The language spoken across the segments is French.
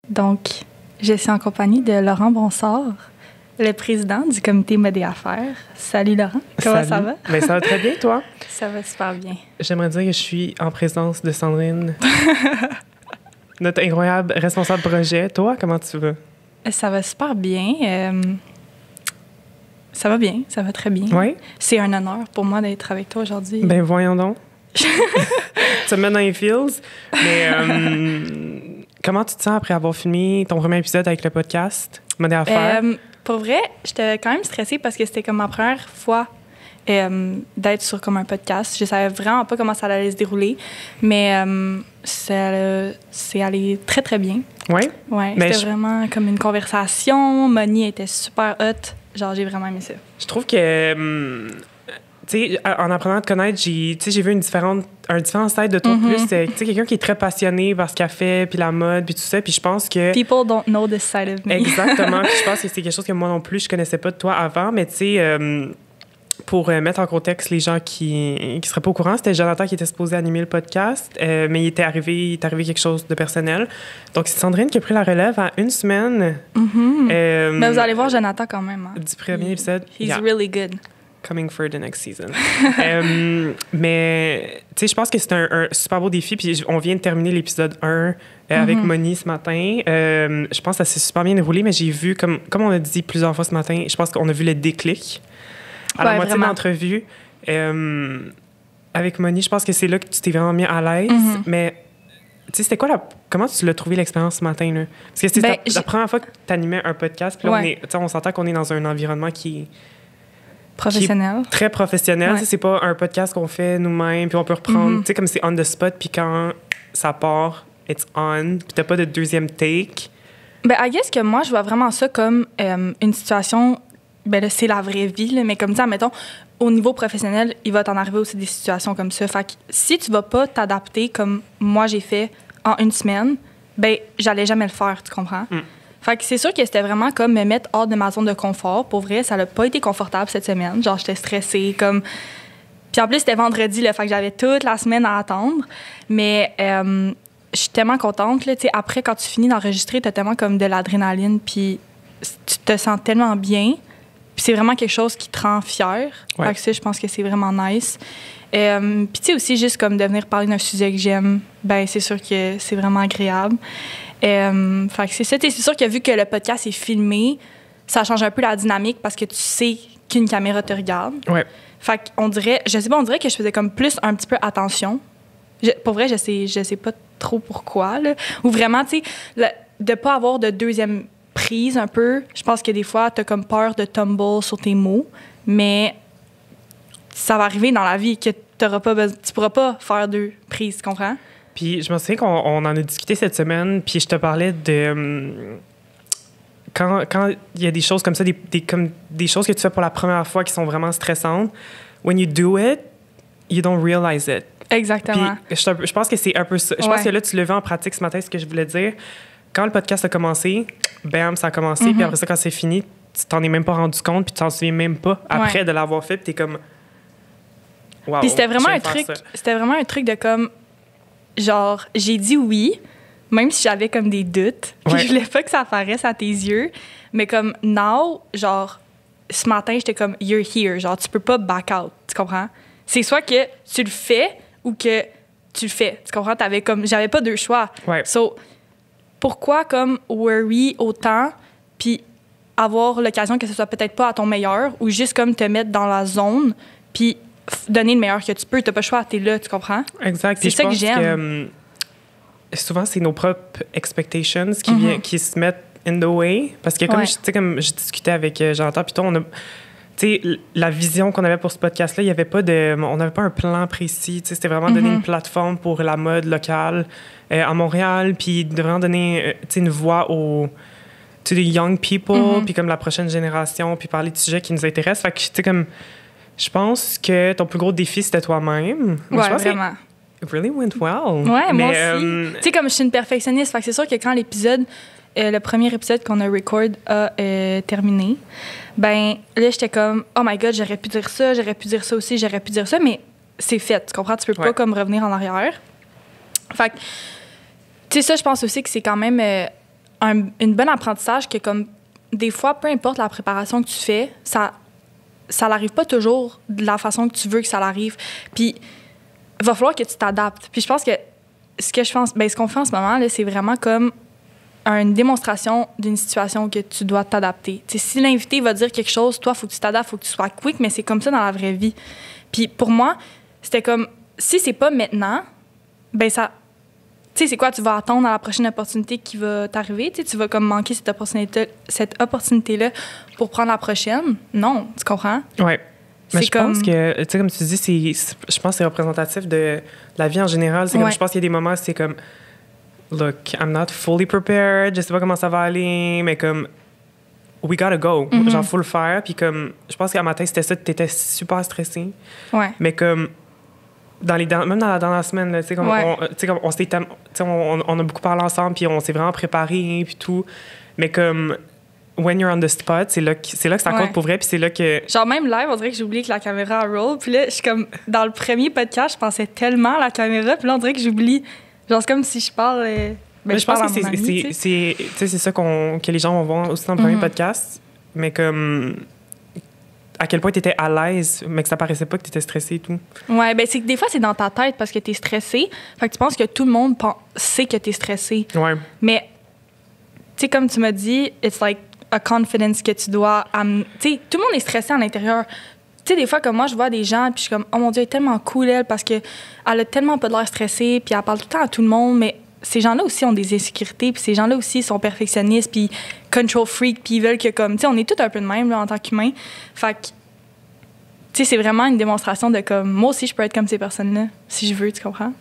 Donc, je suis en compagnie de Laurent Bronsard, le président du comité Mode et Affaires. Salut Laurent, comment ça va? Bien, ça va très bien, toi? Ça va super bien. J'aimerais dire que je suis en présence de Sandrine, notre incroyable responsable projet. Toi, comment tu vas? Ça va super bien. Ça va bien, ça va très bien. Oui? C'est un honneur pour moi d'être avec toi aujourd'hui. Ben voyons donc. Tu me mets dans les feels. Mais comment tu te sens après avoir filmé ton premier épisode avec le podcast Mode et Affaires? Pour vrai, j'étais quand même stressée parce que c'était comme ma première fois d'être sur comme un podcast. Je savais vraiment pas comment ça allait se dérouler, mais c'est allé très, très bien. Oui? Ouais, c'était vraiment comme une conversation. Moni était super hot. Genre, j'ai vraiment aimé ça. Je trouve que... tu sais, en apprenant à te connaître, j'ai vu un différent side de toi plus. Tu sais, quelqu'un qui est très passionné par ce qu'elle fait, puis la mode, puis tout ça. Puis je pense que... People don't know this side of me. Exactement. Puis je pense que c'est quelque chose que moi non plus, je connaissais pas de toi avant. Mais tu sais, pour mettre en contexte les gens qui seraient pas au courant, c'était Jonathan qui était supposé animer le podcast, mais il est arrivé quelque chose de personnel. Donc, c'est Sandrine qui a pris la relève en une semaine. Mais vous allez voir Jonathan quand même. Hein? Du premier épisode. He's really good. Coming for the next season. Mais, tu sais, je pense que c'est un super beau défi. Puis on vient de terminer l'épisode 1 avec Moni ce matin. Je pense que ça s'est super bien déroulé, mais j'ai vu, comme on a dit plusieurs fois ce matin, je pense qu'on a vu le déclic à la moitié de l'entrevue. Avec Moni, je pense que c'est là que tu t'es vraiment mis à l'aise. Mais, tu sais, c'était quoi comment tu l'as trouvé l'expérience ce matin, là? Parce que c'était la première fois que tu animais un podcast. Puis là, on s'entend qu'on est dans un environnement qui professionnel. Très professionnel. Ouais. C'est pas un podcast qu'on fait nous-mêmes, puis on peut reprendre, tu sais, comme c'est on the spot, puis quand ça part, it's on, puis t'as pas de deuxième take. Ben, I guess que moi, je vois vraiment ça comme une situation, ben là, c'est la vraie vie, là, mais comme ça, mettons, au niveau professionnel, il va t'en arriver aussi des situations comme ça. Fait que si tu vas pas t'adapter comme moi j'ai fait en une semaine, ben, j'allais jamais le faire, tu comprends? Fait que c'est sûr que c'était vraiment comme me mettre hors de ma zone de confort. Pour vrai, ça n'a pas été confortable cette semaine. Genre, j'étais stressée, comme... Puis en plus, c'était vendredi, là, fait que j'avais toute la semaine à attendre. Mais je suis tellement contente, là. Tu sais, après, quand tu finis d'enregistrer, t'as tellement comme de l'adrénaline, puis tu te sens tellement bien. Puis c'est vraiment quelque chose qui te rend fière. Ouais. Fait que ça, je pense que c'est vraiment nice. Puis tu sais, aussi, juste comme de venir parler d'un sujet que j'aime, ben c'est sûr que c'est vraiment agréable. Fait que c'est ça. C'est sûr que vu que le podcast est filmé, ça change un peu la dynamique parce que tu sais qu'une caméra te regarde. Ouais. Fait qu'on dirait, je sais pas, on dirait que je faisais comme plus un petit peu attention. Pour vrai, je sais pas trop pourquoi, là. Ou vraiment, tu sais, de pas avoir de deuxième prise un peu. Je pense que des fois, t'as comme peur de tumble sur tes mots, mais ça va arriver dans la vie que tu pourras pas faire deux prises, tu comprends? Puis je me souviens qu'on en a discuté cette semaine, puis je te parlais de... quand il y a des choses comme ça, des choses que tu fais pour la première fois qui sont vraiment stressantes, when you do it, you don't realize it. Exactement. Puis je pense que c'est un peu ça. Je pense que là, tu le vois en pratique ce matin, ce que je voulais dire. Quand le podcast a commencé, bam, ça a commencé, puis après ça, quand c'est fini, tu t'en es même pas rendu compte, puis tu t'en souviens même pas après de l'avoir fait, puis t'es comme... Wow, puis c'était vraiment un truc de comme... Genre, j'ai dit oui, même si j'avais comme des doutes, puis je voulais pas que ça apparaisse à tes yeux. Mais comme, now, genre, ce matin, j'étais comme, you're here. Genre, tu peux pas back out, tu comprends? C'est soit que tu le fais ou que tu le fais, tu comprends? J'avais pas deux choix. Ouais. So, pourquoi comme worry autant, puis avoir l'occasion que ce soit peut-être pas à ton meilleur, ou juste comme te mettre dans la zone, puis donner le meilleur que tu peux. T'as pas le choix, t'es là, tu comprends? Exact. C'est ça que j'aime. Souvent, c'est nos propres expectations qui se mettent in the way. Parce que comme je discutais avec Jonathan, puis toi, on a... Tu sais, la vision qu'on avait pour ce podcast-là, on n'avait pas un plan précis. Tu sais, c'était vraiment donner une plateforme pour la mode locale à Montréal, puis de vraiment donner une voix to the young people, puis comme la prochaine génération, puis parler de sujets qui nous intéressent. Fait que, tu sais, comme... Je pense que ton plus gros défi, c'était toi-même. Ouais, vraiment. It really went well. Ouais, moi aussi. Tu sais, comme je suis une perfectionniste, fait que c'est sûr que quand le premier épisode qu'on a record a terminé, ben là, j'étais comme, oh my God, j'aurais pu dire ça aussi, j'aurais pu dire ça, mais c'est fait, tu comprends? Tu peux pas comme revenir en arrière. Fait que, tu sais, ça, je pense aussi que c'est quand même une bonne apprentissage que, comme, des fois, peu importe la préparation que tu fais, ça n'arrive pas toujours de la façon que tu veux que ça l'arrive. Puis, il va falloir que tu t'adaptes. Puis, je pense que ce qu'on fait en ce moment, là, c'est vraiment comme une démonstration d'une situation que tu dois t'adapter. T'sais, si l'invité va dire quelque chose, toi, il faut que tu t'adaptes, il faut que tu sois quick, mais c'est comme ça dans la vraie vie. Puis pour moi, c'était comme, si c'est pas maintenant, ben ça... Tu sais, c'est quoi? Tu vas attendre à la prochaine opportunité qui va t'arriver? Tu vas comme manquer cette opportunité-là pour prendre la prochaine? Non, tu comprends? Oui. Mais je pense que, tu sais, comme tu dis, je pense que c'est représentatif de la vie en général. C'est comme, je pense qu'il y a des moments où c'est comme... Look, I'm not fully prepared, je sais pas comment ça va aller, mais comme, we gotta go. Genre, faut le faire. Puis comme, je pense qu'à matin, c'était ça, t'étais super stressée. Ouais. Mais comme, même dans la semaine, tu sais, comme, on a beaucoup parlé ensemble, puis on s'est vraiment préparé, puis tout. Mais comme, when you're on the spot, c'est là que ça compte pour vrai, puis c'est là que... Genre, même live, on dirait que j'ai oublié que la caméra roll. Puis là, je suis comme, dans le premier podcast, je pensais tellement à la caméra, puis là, on dirait que j'oublie... Genre, c'est comme si je parle... je pense que c'est ça que les gens vont voir aussi dans le premier podcast. Mais comme... À quel point tu étais à l'aise, mais que ça paraissait pas que tu étais stressée et tout. Ouais, ben c'est que des fois, c'est dans ta tête parce que tu es stressé. Fait que tu penses que tout le monde sait que tu es stressé. Ouais. Mais, tu sais, comme tu m'as dit, it's like a confidence que tu dois... Tu sais, tout le monde est stressé à l'intérieur. Tu sais, des fois, comme moi, je vois des gens, puis je suis comme, oh mon Dieu, elle est tellement cool, elle, parce qu'elle a tellement pas de l'air stressée, puis elle parle tout le temps à tout le monde, mais ces gens-là aussi ont des insécurités, puis ces gens-là aussi sont perfectionnistes, puis control freak, puis ils veulent que, comme, tu sais, on est tous un peu de même, là, en tant qu'humain. Fait que, tu sais, c'est vraiment une démonstration de, comme, moi aussi, je peux être comme ces personnes-là, si je veux, tu comprends?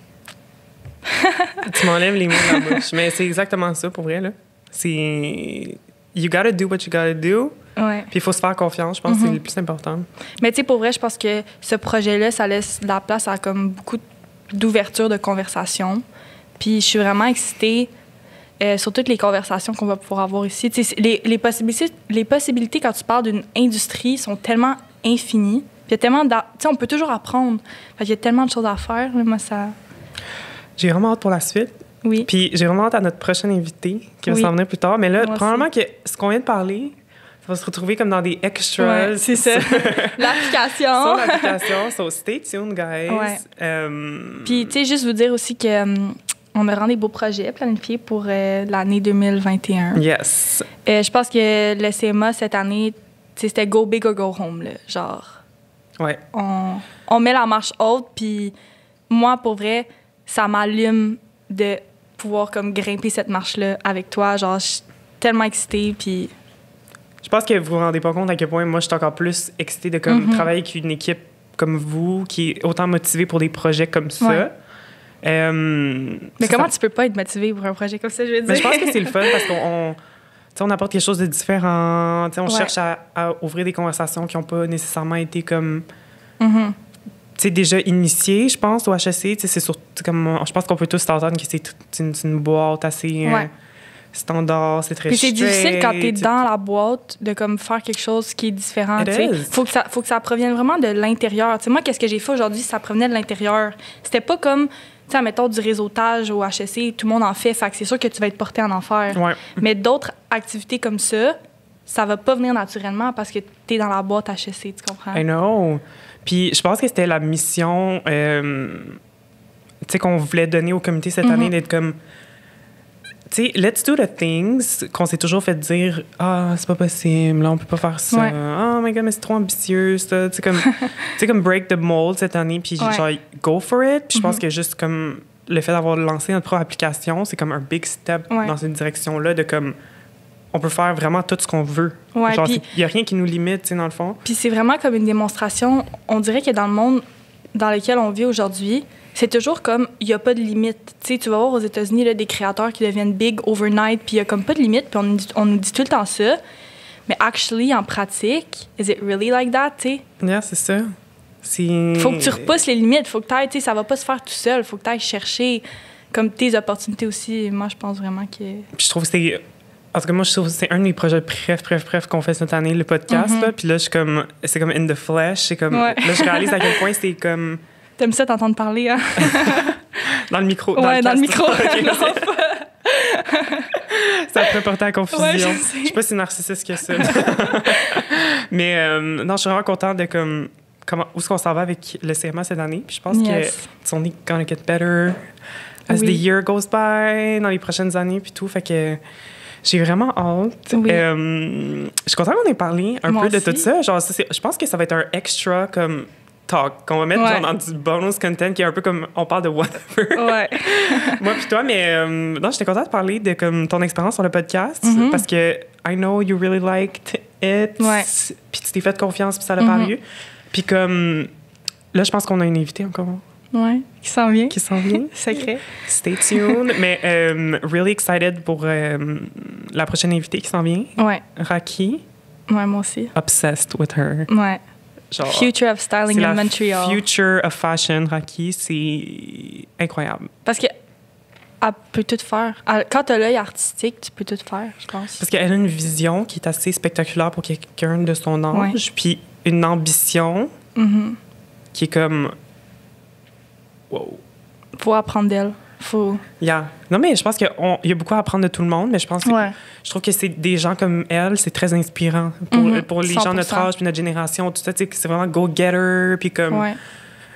Tu m'enlèves les mots de la bouche, mais c'est exactement ça, pour vrai, là. C'est... You gotta do what you gotta do. Ouais. Puis il faut se faire confiance, je pense que c'est le plus important. Mais tu sais, pour vrai, je pense que ce projet-là, ça laisse de la place à comme beaucoup d'ouverture de conversation. Puis je suis vraiment excitée sur toutes les conversations qu'on va pouvoir avoir ici. Tu sais, les possibilités quand tu parles d'une industrie sont tellement infinies. Puis il y a tellement tu sais, on peut toujours apprendre. Fait qu'il y a tellement de choses à faire. Là, moi, ça... J'ai vraiment hâte pour la suite. Oui. Puis j'ai vraiment hâte à notre prochaine invité qui va s'en venir plus tard. Mais là, probablement que ce qu'on vient de parler, ça va se retrouver comme dans des extras. Ouais, c'est ça. L'application. Sur l'application. So stay tuned, guys. Ouais. Puis, tu sais, juste vous dire aussi que on a vraiment des beaux projets planifiés pour l'année 2021. Yes. Je pense que le CMA, cette année, c'était go big or go home, là. Genre, ouais. On met la marche haute, puis moi, pour vrai, ça m'allume de pouvoir comme grimper cette marche-là avec toi. Genre, je suis tellement excitée, puis... Je pense que vous vous rendez pas compte à quel point moi, je suis encore plus excitée de comme, travailler avec une équipe comme vous, qui est autant motivée pour des projets comme ça. Ouais. Mais comment tu peux pas être motivée pour un projet comme ça, je veux dire? Mais je pense que c'est le fun parce qu'on apporte quelque chose de différent. On cherche à ouvrir des conversations qui n'ont pas nécessairement été comme... déjà initiées, je pense, au HEC. C'est surtout comme... Je pense qu'on peut tous s'entendre que c'est une boîte assez... standard, c'est très Puis c'est difficile quand t'es dans la boîte de comme faire quelque chose qui est différent. Faut que ça provienne vraiment de l'intérieur. T'sais, moi, qu'est-ce que j'ai fait aujourd'hui, ça provenait de l'intérieur. C'était pas comme, mettons, du réseautage au HEC, tout le monde en fait que c'est sûr que tu vas être porté en enfer. Ouais. Mais d'autres activités comme ça va pas venir naturellement parce que t'es dans la boîte HEC, tu comprends? I know. Puis je pense que c'était la mission qu'on voulait donner au comité cette année, d'être comme... Tu sais, let's do the things qu'on s'est toujours fait dire « Ah, c'est pas possible, là, on peut pas faire ça. Ouais. Oh my God, mais c'est trop ambitieux, ça. » Tu sais, comme break the mold cette année, puis genre, go for it. Puis je pense que juste comme le fait d'avoir lancé notre propre application, c'est comme un big step dans cette direction-là de comme... On peut faire vraiment tout ce qu'on veut. Ouais, genre, il n'y a rien qui nous limite, tu sais, dans le fond. Puis c'est vraiment comme une démonstration. On dirait que dans le monde dans lequel on vit aujourd'hui, c'est toujours comme, il n'y a pas de limite. Tu sais, tu vas voir aux États-Unis là, des créateurs qui deviennent big overnight, puis il n'y a comme pas de limite, puis on nous dit tout le temps ça. Mais actually, en pratique, is it really like that, tu sais? Yeah, c'est ça. Faut que tu repousses les limites. Faut que tu ailles, tu sais, ça va pas se faire tout seul. Faut que tu ailles chercher comme tes opportunités aussi. Moi, je pense vraiment que... Puis je trouve que c'est... En tout cas, moi, je trouve que c'est un de mes projets bref qu'on fait cette année, le podcast. Là. Puis là, je suis comme... C'est comme in the flesh. C'est comme... Là, je réalise à quel point c'est comme... T'aimes ça t'entendre parler, hein? Dans le micro. Ouais, dans le micro. Okay, non, Ça pourrait porter à confusion. Ouais, je suis pas si narcissique que ça. Mais non, je suis vraiment contente de où est-ce qu'on s'en va avec le CMA cette année. Puis je pense que it's only gonna get better as the year goes by, dans les prochaines années, puis tout. Fait que j'ai vraiment hâte. Oui. Je suis contente qu'on ait parlé un peu de tout ça. Genre, je pense que ça va être un extra comme talk qu'on va mettre genre, dans du bonus content qui est un peu comme on parle de whatever. Ouais. Moi puis toi, mais non, j'étais contente de parler de comme ton expérience sur le podcast parce que I know you really liked it. Ouais. Puis tu t'es fait confiance puis ça l'a paru. Puis comme là, je pense qu'on a une invitée encore. Ouais, qui s'en vient. Qui s'en vient. Secret. Stay tuned. Mais really excited pour la prochaine invitée qui s'en vient. Ouais. Raki. Ouais, moi aussi. Obsessed with her. Ouais. Genre, Future of Styling in Montreal. Future of Fashion, Raki, c'est incroyable. Parce qu'elle peut tout faire. Quand tu as l'œil artistique, tu peux tout faire, je pense. Parce qu'elle a une vision qui est assez spectaculaire pour quelqu'un de son âge, puis une ambition qui est comme... Wow. Faut apprendre d'elle. Faut... Yeah. Non, mais je pense qu'il y a beaucoup à apprendre de tout le monde, mais je pense que je trouve que c'est des gens comme elle, c'est très inspirant pour les 100%. Gens de notre âge puis notre génération, tout ça, tu sais, c'est vraiment go-getter, puis comme...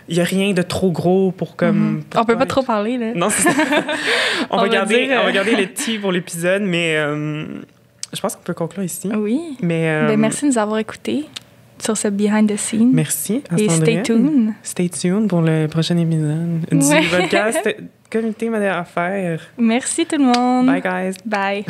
Il n'y a rien de trop gros pour comme... On peut pas trop parler, là. Non, c'est ça. on va garder les petits pour l'épisode, mais je pense qu'on peut conclure ici. Oui. Mais, merci de nous avoir écoutés sur ce behind the scenes. Merci. Et stay tuned. Stay tuned pour le prochain épisode du podcast Comité Moderne Affaires. Merci tout le monde. Bye, guys. Bye.